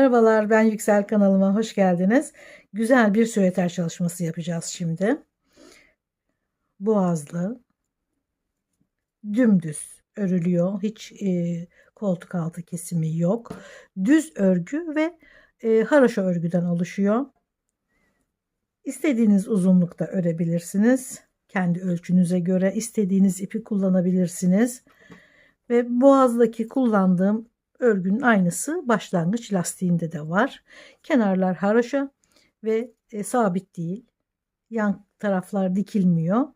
Merhabalar, ben Yüksel, kanalıma hoş geldiniz. Güzel bir süveter çalışması yapacağız şimdi. Boğazlı, dümdüz örülüyor. Hiç koltuk altı kesimi yok. Düz örgü ve haroşa örgüden oluşuyor. İstediğiniz uzunlukta örebilirsiniz. Kendi ölçünüze göre istediğiniz ipi kullanabilirsiniz. Ve boğazdaki kullandığım örgünün aynısı başlangıç lastiğinde de var. Kenarlar haroşa ve sabit değil. Yan taraflar dikilmiyor.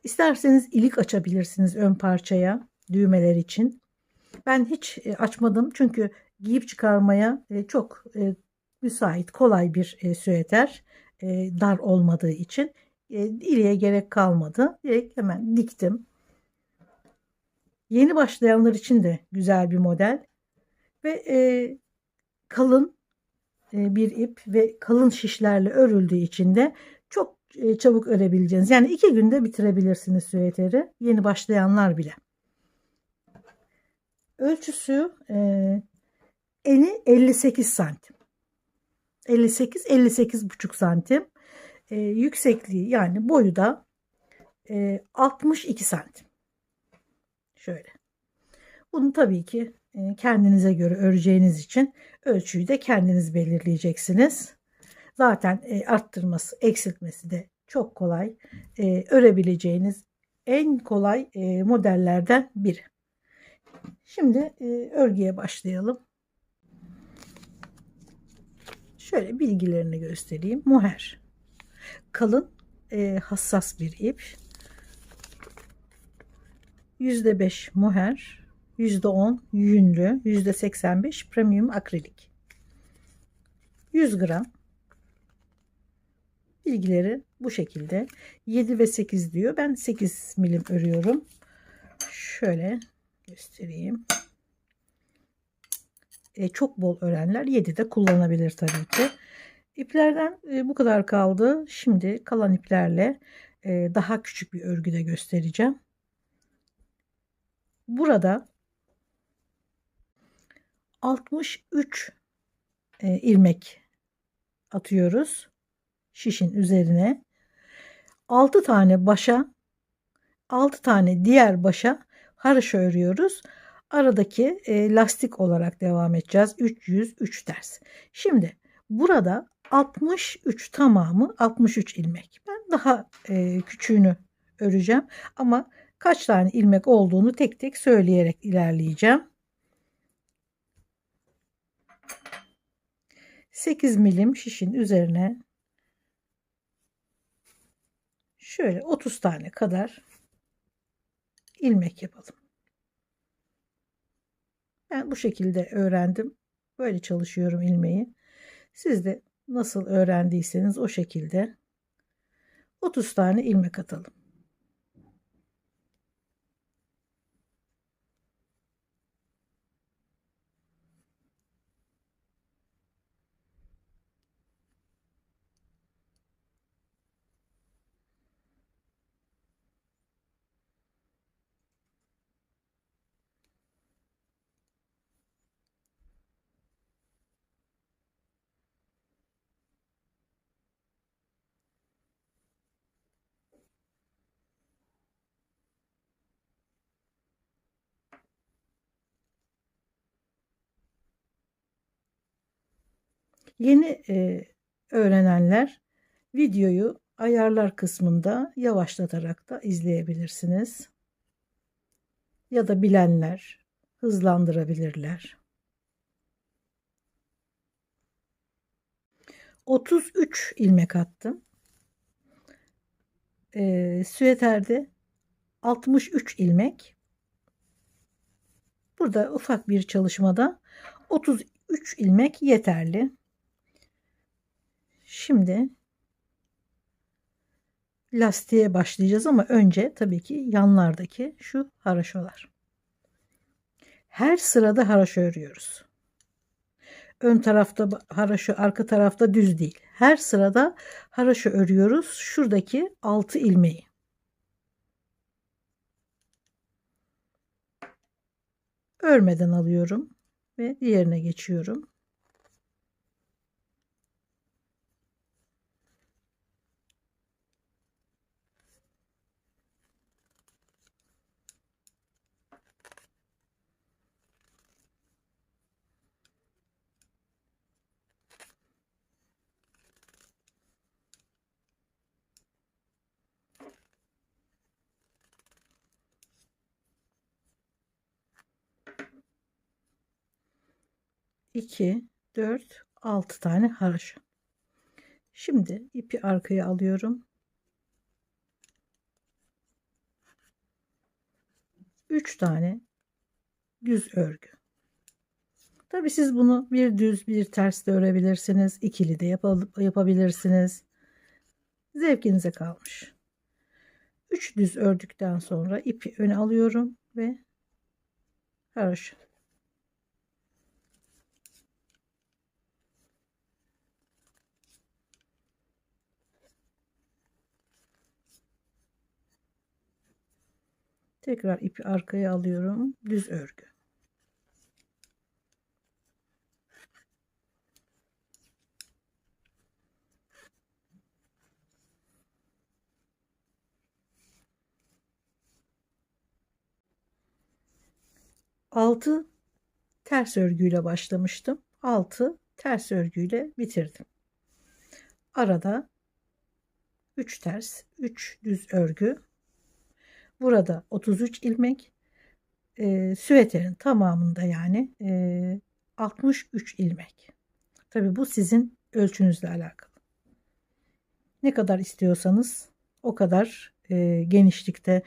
İsterseniz ilik açabilirsiniz ön parçaya düğmeler için. Ben hiç açmadım çünkü giyip çıkarmaya çok müsait, kolay bir süeter. Dar olmadığı için iliğe gerek kalmadı. Direkt hemen diktim. Yeni başlayanlar için de güzel bir model ve kalın bir ip ve kalın şişlerle örüldüğü için de çok çabuk örebileceğiniz, yani 2 günde bitirebilirsiniz süveteri, yeni başlayanlar bile. Ölçüsü eni 58 santim. 58-58,5 santim. Yüksekliği, yani boyu da 62 santim. Şöyle. Bunu tabii ki kendinize göre öreceğiniz için ölçüyü de kendiniz belirleyeceksiniz. Zaten arttırması, eksiltmesi de çok kolay. Örebileceğiniz en kolay modellerden biri. Şimdi örgüye başlayalım. Şöyle bilgilerini göstereyim. Moher. Kalın, hassas bir ip. %5 moher, %10 yünlü, %85 premium akrilik. 100 gram. Bilgileri bu şekilde. 7 ve 8 diyor. Ben 8 milim örüyorum. Şöyle göstereyim. Çok bol örenler 7 de kullanabilir tabii ki. İplerden bu kadar kaldı. Şimdi kalan iplerle daha küçük bir örgüde göstereceğim. Burada 63 ilmek atıyoruz şişin üzerine. 6 tane başa, 6 tane diğer başa haroşa örüyoruz. Aradaki lastik olarak devam edeceğiz. 303 ters. Şimdi burada 63 tamamı 63 ilmek. Ben daha küçüğünü öreceğim ama kaç tane ilmek olduğunu tek tek söyleyerek ilerleyeceğim. 8 milim şişin üzerine şöyle 30 tane kadar ilmek yapalım. Ben bu şekilde öğrendim. Böyle çalışıyorum ilmeği. Siz de nasıl öğrendiyseniz o şekilde 30 tane ilmek atalım. Yeni öğrenenler videoyu ayarlar kısmında yavaşlatarak da izleyebilirsiniz. Ya da bilenler hızlandırabilirler. 33 ilmek attım. Süveterde 63 ilmek. Burada ufak bir çalışmada 33 ilmek yeterli. Şimdi lastiğe başlayacağız ama önce tabii ki yanlardaki şu haroşalar. Her sırada haroşa örüyoruz. Ön tarafta haroşa, arka tarafta düz değil. Her sırada haroşa örüyoruz. Şuradaki 6 ilmeği. Örmeden alıyorum ve diğerine geçiyorum. 2, 4, 6 tane haroşa. Şimdi ipi arkaya alıyorum. 3 tane düz örgü. Tabi siz bunu bir düz bir ters de örebilirsiniz. İkili de yapabilirsiniz. Zevkinize kalmış. 3 düz ördükten sonra ipi öne alıyorum ve haroşa. Tekrar ipi arkaya alıyorum. Düz örgü. Altı ters örgüyle başlamıştım. 6 ters örgüyle bitirdim. Arada 3 ters, 3 düz örgü. Burada 33 ilmek. Süveterin tamamında yani 63 ilmek. Tabi bu sizin ölçünüzle alakalı. Ne kadar istiyorsanız o kadar genişlikte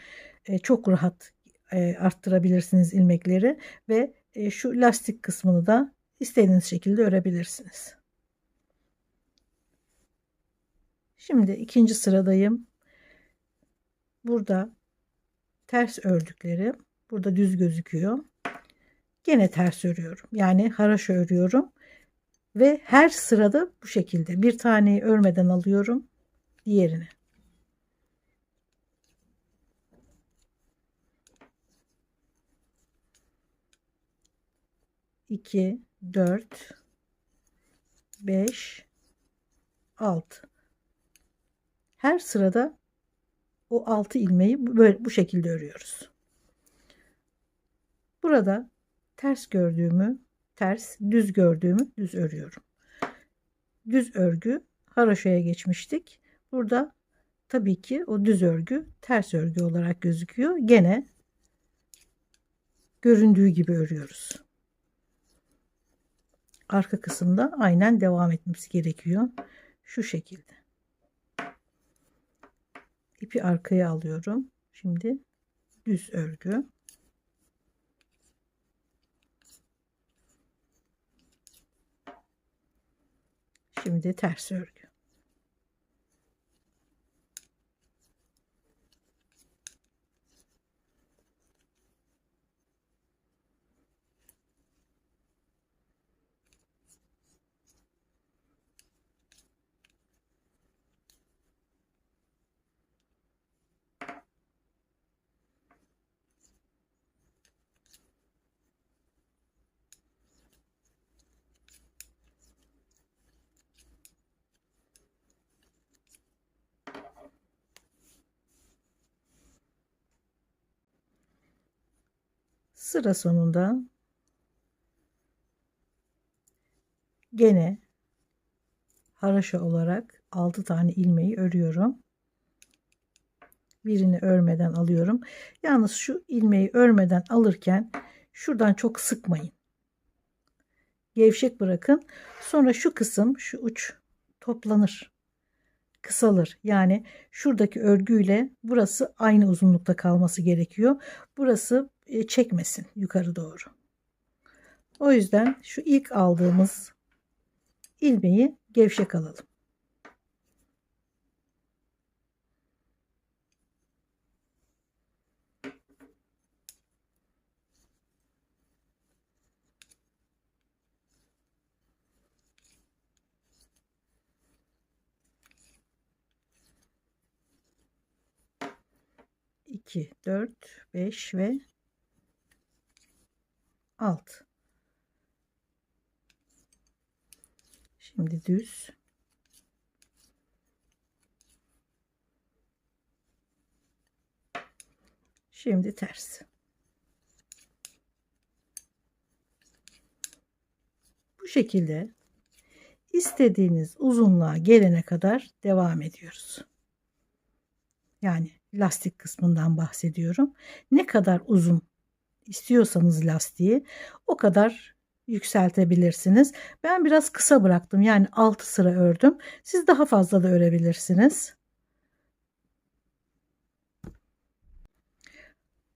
çok rahat arttırabilirsiniz ilmekleri ve şu lastik kısmını da istediğiniz şekilde örebilirsiniz. Şimdi ikinci sıradayım. Burada ters ördüklerim burada düz gözüküyor. Gene ters örüyorum. Yani haroşa örüyorum. Ve her sırada bu şekilde bir taneyi örmeden alıyorum diğerini. İki, 4, 5, 6. Her sırada o 6 ilmeği böyle bu şekilde örüyoruz. Burada ters gördüğümü ters, düz gördüğümü düz örüyorum. Düz örgü haroşaya geçmiştik. Burada tabii ki o düz örgü ters örgü olarak gözüküyor. Gene göründüğü gibi örüyoruz. Arka kısımda aynen devam etmesi gerekiyor. Şu şekilde. İpi arkaya alıyorum. Şimdi düz örgü. Şimdi ters örgü. Sıra sonunda gene haroşa olarak 6 tane ilmeği örüyorum. Birini örmeden alıyorum. Yalnız şu ilmeği örmeden alırken şuradan çok sıkmayın. Gevşek bırakın. Sonra şu kısım, şu uç toplanır. Kısalır. Yani şuradaki örgüyle burası aynı uzunlukta kalması gerekiyor. Burası çekmesin yukarı doğru. O yüzden şu ilk aldığımız ilmeği gevşek alalım. İki, 4, 5 ve 6. Şimdi düz. Şimdi ters. Bu şekilde istediğiniz uzunluğa gelene kadar devam ediyoruz. Yani lastik kısmından bahsediyorum. Ne kadar uzun istiyorsanız lastiği o kadar yükseltebilirsiniz. Ben biraz kısa bıraktım. Yani 6 sıra ördüm. Siz daha fazla da örebilirsiniz.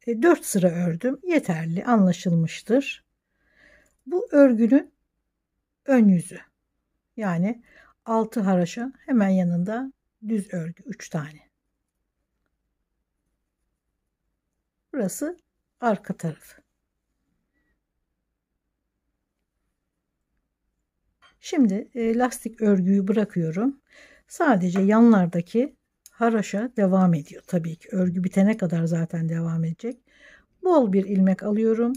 4 sıra ördüm. Yeterli, anlaşılmıştır. Bu örgünün ön yüzü. Yani 6 haraşa hemen yanında düz örgü 3 tane. Burası arka tarafı. Şimdi lastik örgüyü bırakıyorum. Sadece yanlardaki haraşa devam ediyor. Tabii ki örgü bitene kadar zaten devam edecek. Bol bir ilmek alıyorum.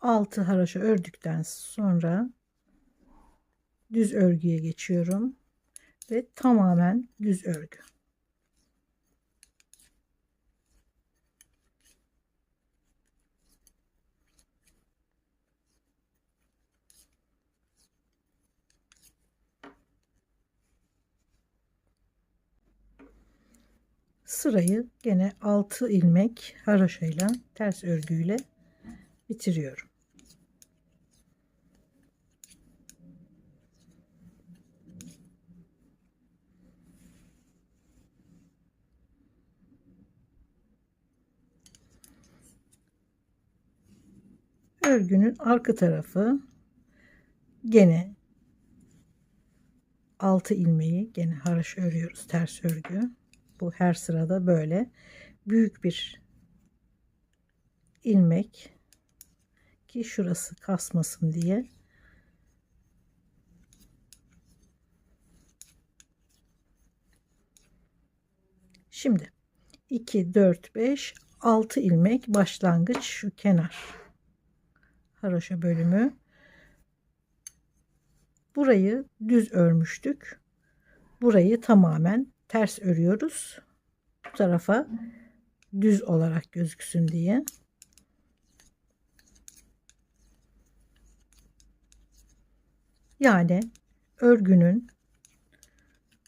Altı haraşa ördükten sonra düz örgüye geçiyorum ve tamamen düz örgü. Sırayı gene 6 ilmek haraşayla ters örgüyle bitiriyorum. Örgünün arka tarafı gene 6 ilmeği gene haraşo örüyoruz, ters örgü. Bu her sırada böyle büyük bir ilmek ki şurası kasmasın diye. Şimdi 2 4 5 6 ilmek başlangıç şu kenar haraşo bölümü. Burayı düz örmüştük. Burayı tamamen ters örüyoruz. Bu tarafa düz olarak gözüksün diye. Yani örgünün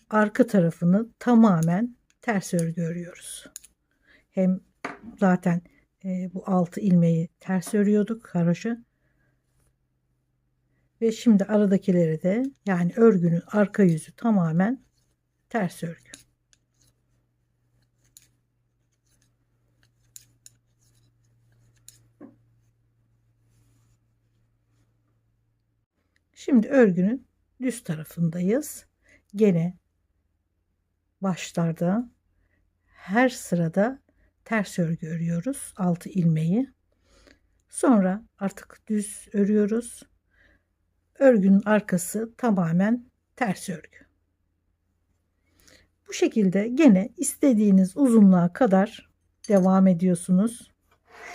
arka tarafını tamamen ters örgü örüyoruz. Hem zaten bu 6 ilmeği ters örüyorduk haraşo. Ve şimdi aradakileri de yani örgünün arka yüzü tamamen ters örgü. Şimdi örgünün düz tarafındayız. Gene başlarda her sırada ters örgü örüyoruz. 6 ilmeği. Sonra artık düz örüyoruz. Örgünün arkası tamamen ters örgü. Bu şekilde gene istediğiniz uzunluğa kadar devam ediyorsunuz.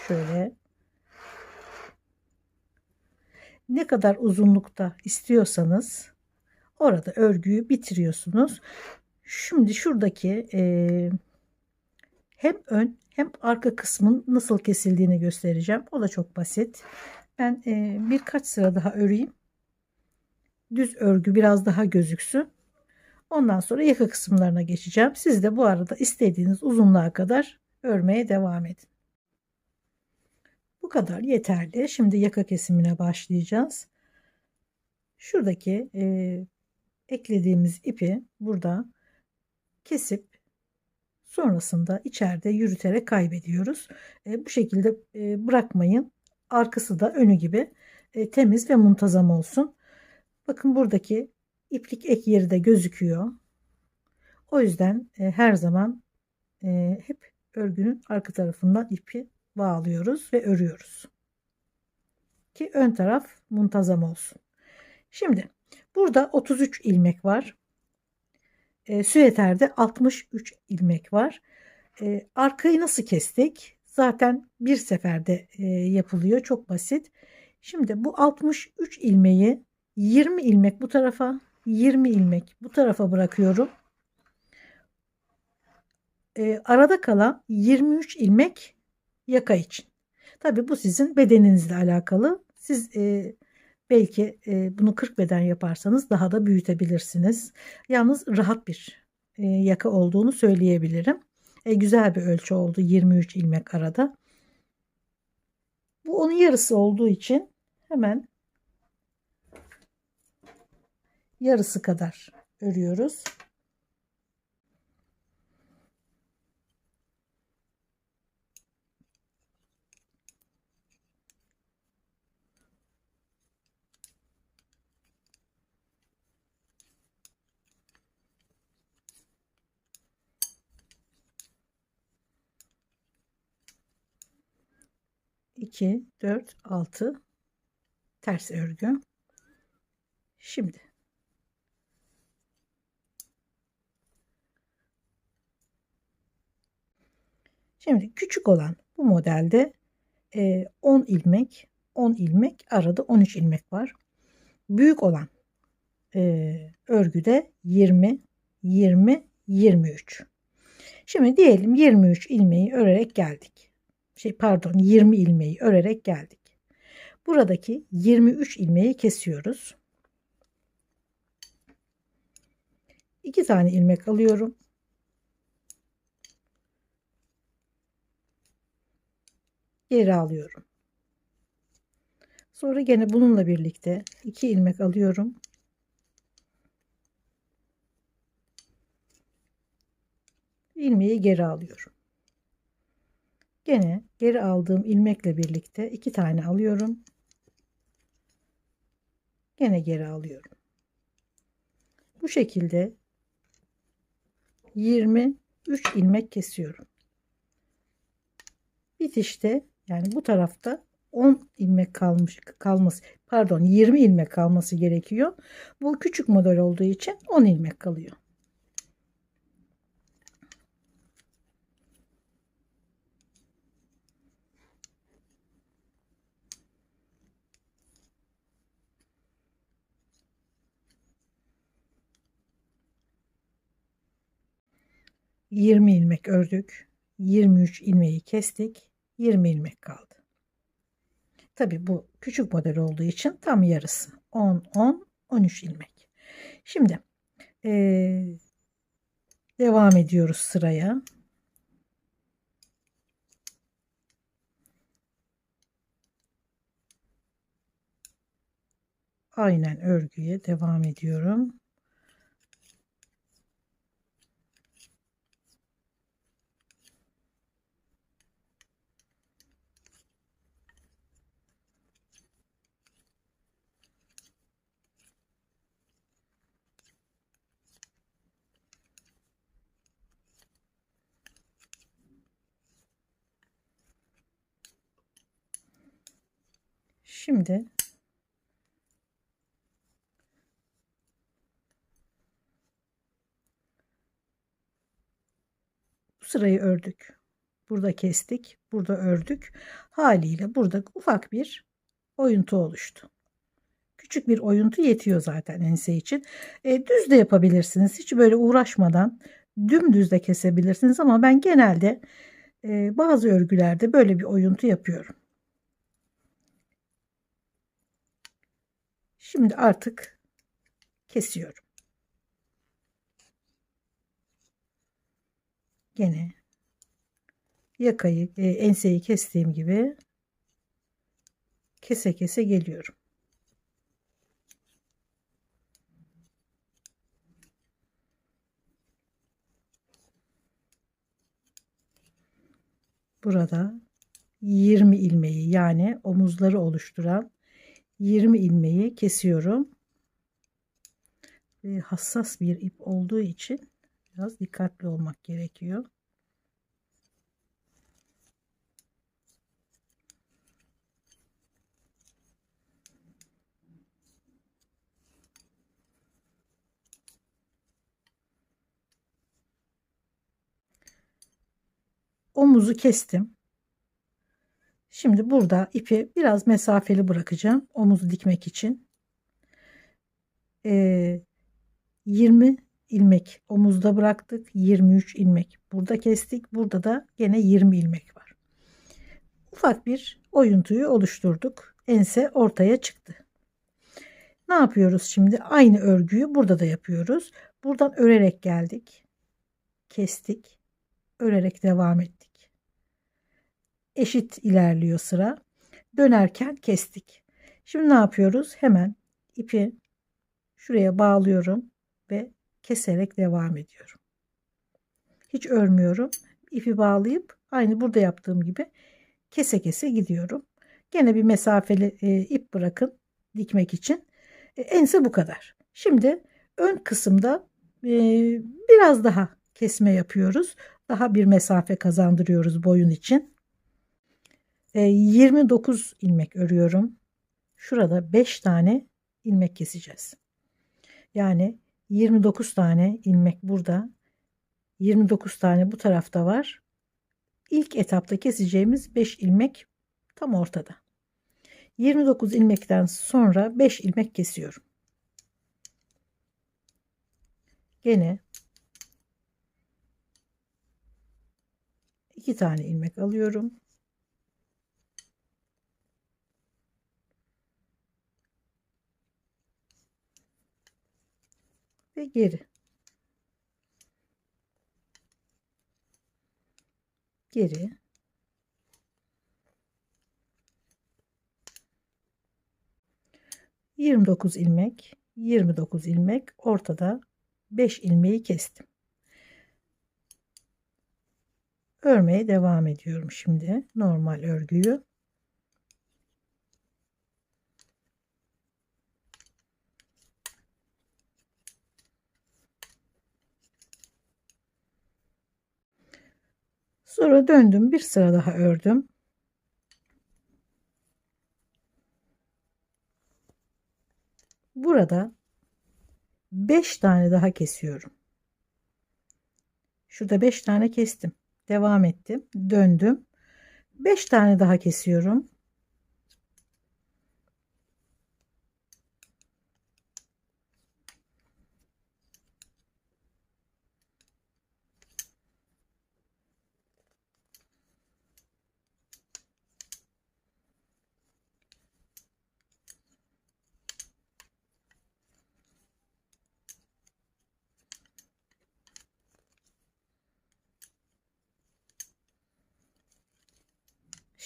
Şöyle ne kadar uzunlukta istiyorsanız orada örgüyü bitiriyorsunuz. Şimdi şuradaki hem ön hem arka kısmın nasıl kesildiğini göstereceğim. O da çok basit. Ben birkaç sıra daha öreyim. Düz örgü biraz daha gözüksün. Ondan sonra yaka kısımlarına geçeceğim. Siz de bu arada istediğiniz uzunluğa kadar örmeye devam edin. Bu kadar yeterli. Şimdi yaka kesimine başlayacağız. Şuradaki eklediğimiz ipi burada kesip sonrasında içeride yürüterek kaybediyoruz. Bu şekilde bırakmayın. Arkası da önü gibi temiz ve muntazam olsun. Bakın buradaki iplik ek yeri de gözüküyor. O yüzden her zaman hep örgünün arka tarafından ipi bağlıyoruz ve örüyoruz. Ki ön taraf muntazam olsun. Şimdi burada 33 ilmek var. Süveterde 63 ilmek var. Arkayı nasıl kestik? Zaten bir seferde yapılıyor. Çok basit. Şimdi bu 63 ilmeği 20 ilmek bu tarafa, 20 ilmek bu tarafa bırakıyorum. Arada kalan 23 ilmek yaka için. Tabi bu sizin bedeninizle alakalı. Siz Belki bunu 40 beden yaparsanız daha da büyütebilirsiniz. Yalnız rahat bir yaka olduğunu söyleyebilirim. Güzel bir ölçü oldu, 23 ilmek arada. Bu onun yarısı olduğu için hemen yarısı kadar örüyoruz. İki, 4, 6 ters örgü. Şimdi küçük olan bu modelde 10 ilmek, 10 ilmek, arada 13 ilmek var. Büyük olan örgüde 20, 20, 23. Şimdi diyelim 23 ilmeği örerek geldik. 20 ilmeği örerek geldik. Buradaki 23 ilmeği kesiyoruz. 2 tane ilmek alıyorum. Geri alıyorum. Sonra gene bununla birlikte 2 ilmek alıyorum. İlmeği geri alıyorum. Gene geri aldığım ilmekle birlikte 2 tane alıyorum. Gene geri alıyorum. Bu şekilde 23 ilmek kesiyorum. Bitişte yani bu tarafta 10 ilmek pardon 20 ilmek kalması gerekiyor. Bu küçük model olduğu için 10 ilmek kalıyor. ...20 ilmek ördük. 23 ilmeği kestik. 20 ilmek kaldı. Tabi bu küçük model olduğu için tam yarısı. 10, 10, 13 ilmek. Şimdi devam ediyoruz sıraya. Aynen örgüye devam ediyorum. Şimdi bu sırayı ördük. Burada kestik. Burada ördük. Haliyle burada ufak bir oyuntu oluştu. Küçük bir oyuntu yetiyor zaten ense için. Düz de yapabilirsiniz. Hiç böyle uğraşmadan dümdüz de kesebilirsiniz ama ben genelde bazı örgülerde böyle bir oyuntu yapıyorum. Şimdi artık kesiyorum. Gene yakayı, enseyi kestiğim gibi kese kese geliyorum. Burada 20 ilmeği yani omuzları oluşturan 20 ilmeği kesiyorum. Hassas bir ip olduğu için biraz dikkatli olmak gerekiyor. Omuzu kestim. Şimdi burada ipi biraz mesafeli bırakacağım omuzu dikmek için. 20 ilmek omuzda bıraktık. 23 ilmek burada kestik. Burada da gene 20 ilmek var. Ufak bir oyuntuyu oluşturduk. Ense ortaya çıktı. Ne yapıyoruz şimdi? Aynı örgüyü burada da yapıyoruz. Buradan örerek geldik. Kestik. Örerek devam ettik. Eşit ilerliyor sıra. Dönerken kestik. Şimdi ne yapıyoruz? Hemen ipi şuraya bağlıyorum ve keserek devam ediyorum. Hiç örmüyorum. İpi bağlayıp aynı burada yaptığım gibi kese kese gidiyorum. Gene bir mesafeli ip bırakın dikmek için. Ense bu kadar. Şimdi ön kısımda biraz daha kesme yapıyoruz. Daha bir mesafe kazandırıyoruz boyun için. 29 ilmek örüyorum. Şurada 5 tane ilmek keseceğiz. Yani 29 tane ilmek burada. 29 tane bu tarafta var. İlk etapta keseceğimiz 5 ilmek tam ortada. 29 ilmekten sonra 5 ilmek kesiyorum. Gene 2 tane ilmek alıyorum. Ve geri. Geri. ...29 ilmek, 29 ilmek, ortada 5 ilmeği kestim. Örmeye devam ediyorum şimdi normal örgüyü. Sonra döndüm, bir sıra daha ördüm. Burada 5 tane daha kesiyorum. Şurada 5 tane kestim. Devam ettim. Döndüm. 5 tane daha kesiyorum.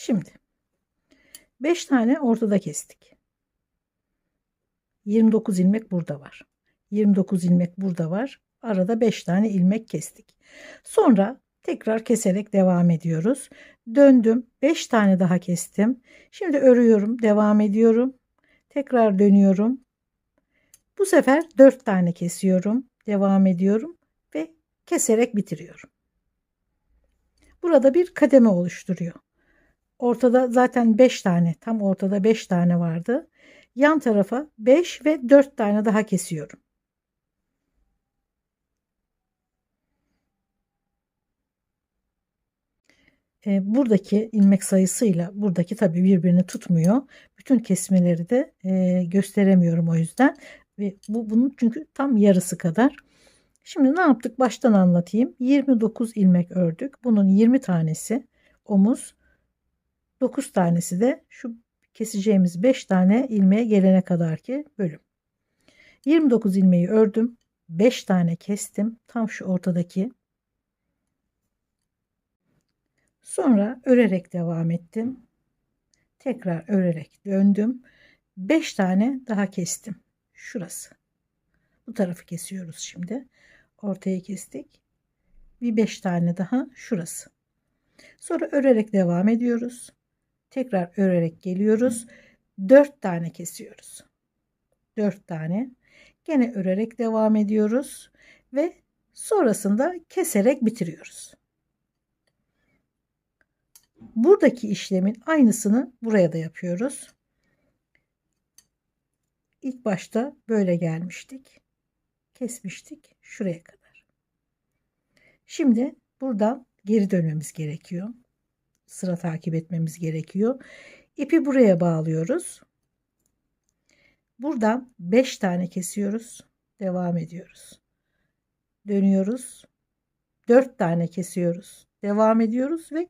Şimdi 5 tane ortada kestik. 29 ilmek burada var. 29 ilmek burada var. Arada 5 tane ilmek kestik. Sonra tekrar keserek devam ediyoruz. Döndüm. 5 tane daha kestim. Şimdi örüyorum. Devam ediyorum. Tekrar dönüyorum. Bu sefer 4 tane kesiyorum. Devam ediyorum. Ve keserek bitiriyorum. Burada bir kademe oluşturuyor. Ortada zaten 5 tane, tam ortada 5 tane vardı. Yan tarafa 5 ve 4 tane daha kesiyorum. Buradaki ilmek sayısıyla buradaki tabi birbirini tutmuyor. Bütün kesmeleri de gösteremiyorum o yüzden. Ve bunun çünkü tam yarısı kadar. Şimdi ne yaptık? Baştan anlatayım. 29 ilmek ördük. Bunun 20 tanesi omuz, 9 tanesi de şu keseceğimiz 5 tane ilmeğe gelene kadar ki bölüm. 29 ilmeği ördüm. 5 tane kestim. Tam şu ortadaki. Sonra örerek devam ettim. Tekrar örerek döndüm. 5 tane daha kestim. Şurası. Bu tarafı kesiyoruz şimdi. Ortaya kestik. Bir 5 tane daha şurası. Sonra örerek devam ediyoruz. Tekrar örerek geliyoruz. 4 tane kesiyoruz. 4 tane. Gene örerek devam ediyoruz ve sonrasında keserek bitiriyoruz. Buradaki işlemin aynısını buraya da yapıyoruz. İlk başta böyle gelmiştik. Kesmiştik şuraya kadar. Şimdi buradan geri dönmemiz gerekiyor. Sıra takip etmemiz gerekiyor. İpi buraya bağlıyoruz. Buradan 5 tane kesiyoruz. Devam ediyoruz. Dönüyoruz. 4 tane kesiyoruz. Devam ediyoruz ve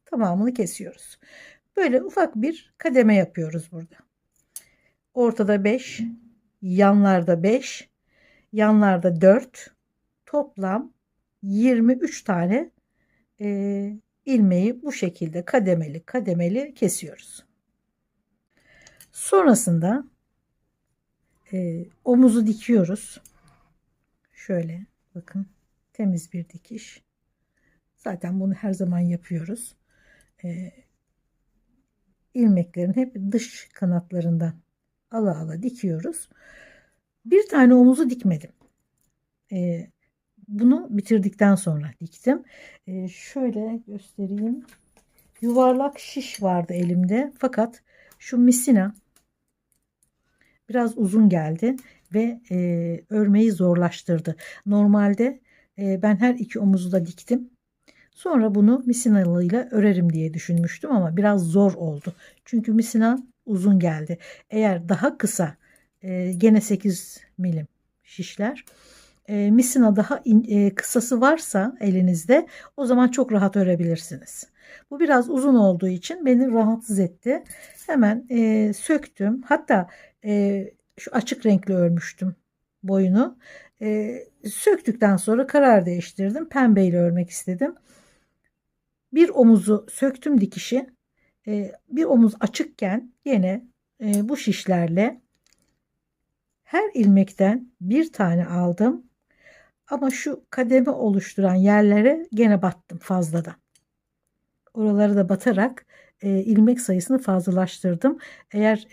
tamamını kesiyoruz. Böyle ufak bir kademe yapıyoruz burada. Ortada 5, yanlarda 5, yanlarda 4, toplam 23 tane ilmeği bu şekilde kademeli kademeli kesiyoruz. Sonrasında omuzu dikiyoruz. Şöyle bakın, temiz bir dikiş. Zaten bunu her zaman yapıyoruz. İlmeklerin hep dış kanatlarından ala ala dikiyoruz. Bir tane omuzu dikmedim. Bunu bitirdikten sonra diktim. Şöyle göstereyim. Yuvarlak şiş vardı elimde. Fakat şu misina biraz uzun geldi ve örmeyi zorlaştırdı. Normalde ben her iki omuzu da diktim. Sonra bunu misinalıyla örerim diye düşünmüştüm ama biraz zor oldu. Çünkü misina uzun geldi. Eğer daha kısa, gene 8 milim şişler, misina daha kısası varsa elinizde, o zaman çok rahat örebilirsiniz. Bu biraz uzun olduğu için beni rahatsız etti. Hemen söktüm. Hatta şu açık renkli örmüştüm boyunu. Söktükten sonra karar değiştirdim. Pembeyle örmek istedim. Bir omuzu söktüm dikişi. Bir omuz açıkken yine bu şişlerle her ilmekten bir tane aldım. Ama şu kademe oluşturan yerlere gene battım fazladan. Oraları da batarak ilmek sayısını fazlalaştırdım. Eğer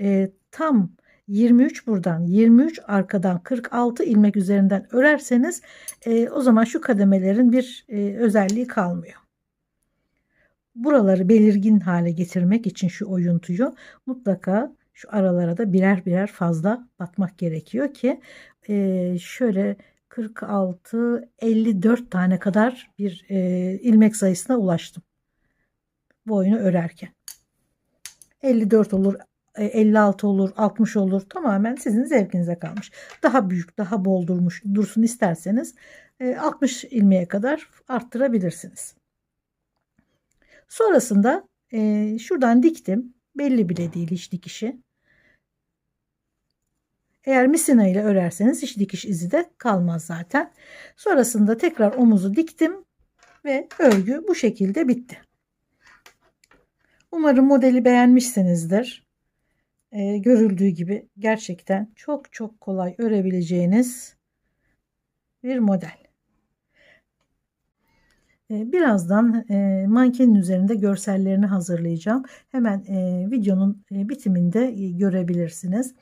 tam 23 buradan 23 arkadan 46 ilmek üzerinden örerseniz o zaman şu kademelerin bir özelliği kalmıyor. Buraları belirgin hale getirmek için şu oyuntuyu mutlaka şu aralara da birer birer fazla batmak gerekiyor ki şöyle 46-54 tane kadar bir ilmek sayısına ulaştım bu oyunu örerken. 54 olur, 56 olur, 60 olur, tamamen sizin zevkinize kalmış. Daha büyük, daha bol dursun isterseniz 60 ilmeğe kadar arttırabilirsiniz. Sonrasında şuradan diktim. Belli bile değil hiç dikişi. Eğer misina ile örerseniz hiç dikiş izi de kalmaz zaten. Sonrasında tekrar omuzu diktim ve örgü bu şekilde bitti. Umarım modeli beğenmişsinizdir. Görüldüğü gibi gerçekten çok çok kolay örebileceğiniz bir model. Birazdan mankenin üzerinde görsellerini hazırlayacağım. Hemen videonun bitiminde görebilirsiniz.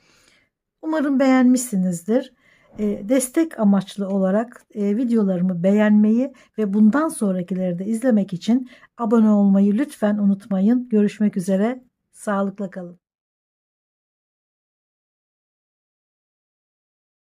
Umarım beğenmişsinizdir. Destek amaçlı olarak videolarımı beğenmeyi ve bundan sonrakileri de izlemek için abone olmayı lütfen unutmayın. Görüşmek üzere. Sağlıkla kalın.